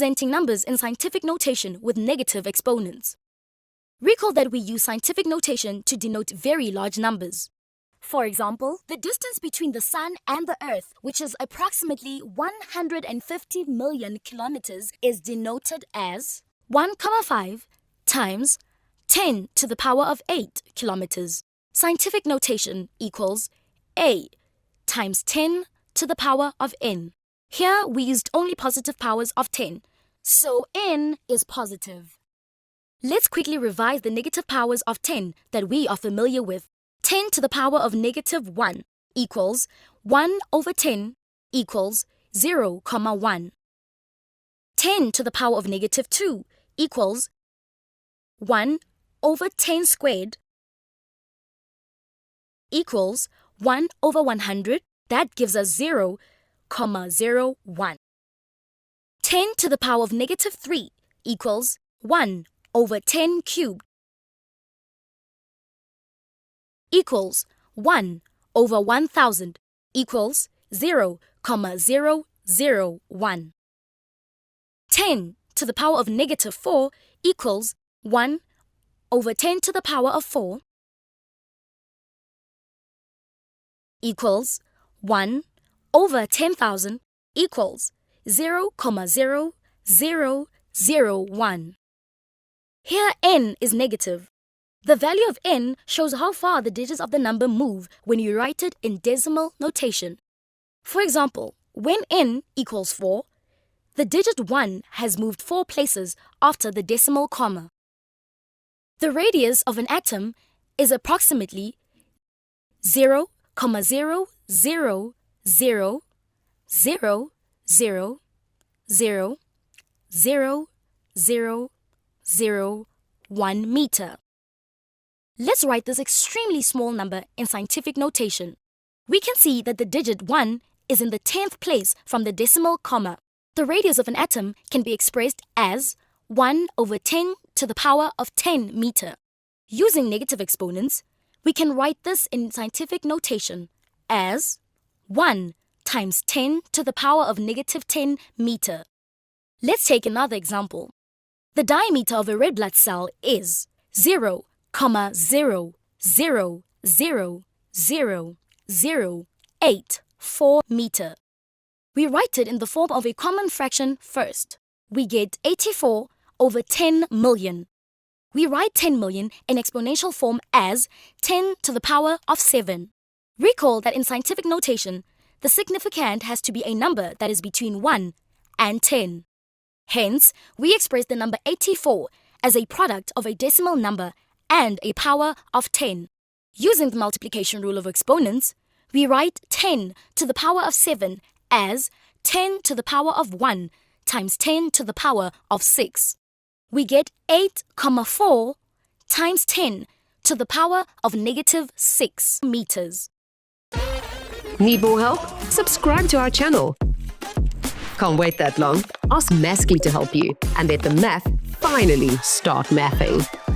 representing numbers in scientific notation with negative exponents. Recall that we use scientific notation to denote very large numbers. For example, the distance between the Sun and the Earth, which is approximately 150 million kilometers, is denoted as 1,5 times 10 to the power of 8 kilometers. Scientific notation equals A times 10 to the power of n. Here we used only positive powers of 10, so n is positive. Let's quickly revise the negative powers of 10 that we are familiar with. 10 to the power of negative 1 equals 1 over 10 equals 0,1. 10 to the power of negative 2 equals 1 over 10 squared equals 1 over 100. That gives us 0,01. 10 to the power of negative 3 equals 1 over 10 cubed equals 1 over 1000 equals 0,001. 10 to the power of negative 4 equals 1 over 10 to the power of 4 equals 1 over 10,000 equals 0,0001. Here n is negative. The value of n shows how far the digits of the number move when you write it in decimal notation. For example, when n equals 4, the digit 1 has moved 4 places after the decimal comma. The radius of an atom is approximately 0,00000000001 meter. Let's write this extremely small number in scientific notation. We can see that the digit 1 is in the 10th place from the decimal comma. The radius of an atom can be expressed as 1 over 10 to the power of 10 meter. Using negative exponents, we can write this in scientific notation as 1 times 10 to the power of negative 10 meter. Let's take another example. The diameter of a red blood cell is 0,0000084 meter. We write it in the form of a common fraction first. We get 84 over 10 million. We write 10 million in exponential form as 10 to the power of 7. Recall that in scientific notation, the significand has to be a number that is between 1 and 10. Hence, we express the number 84 as a product of a decimal number and a power of 10. Using the multiplication rule of exponents, we write 10 to the power of 7 as 10 to the power of 1 times 10 to the power of 6. We get 8,4 times 10 to the power of negative 6 meters. Need more help? Subscribe to our channel. Can't wait that long? Ask Masky to help you and let the math finally start mathing.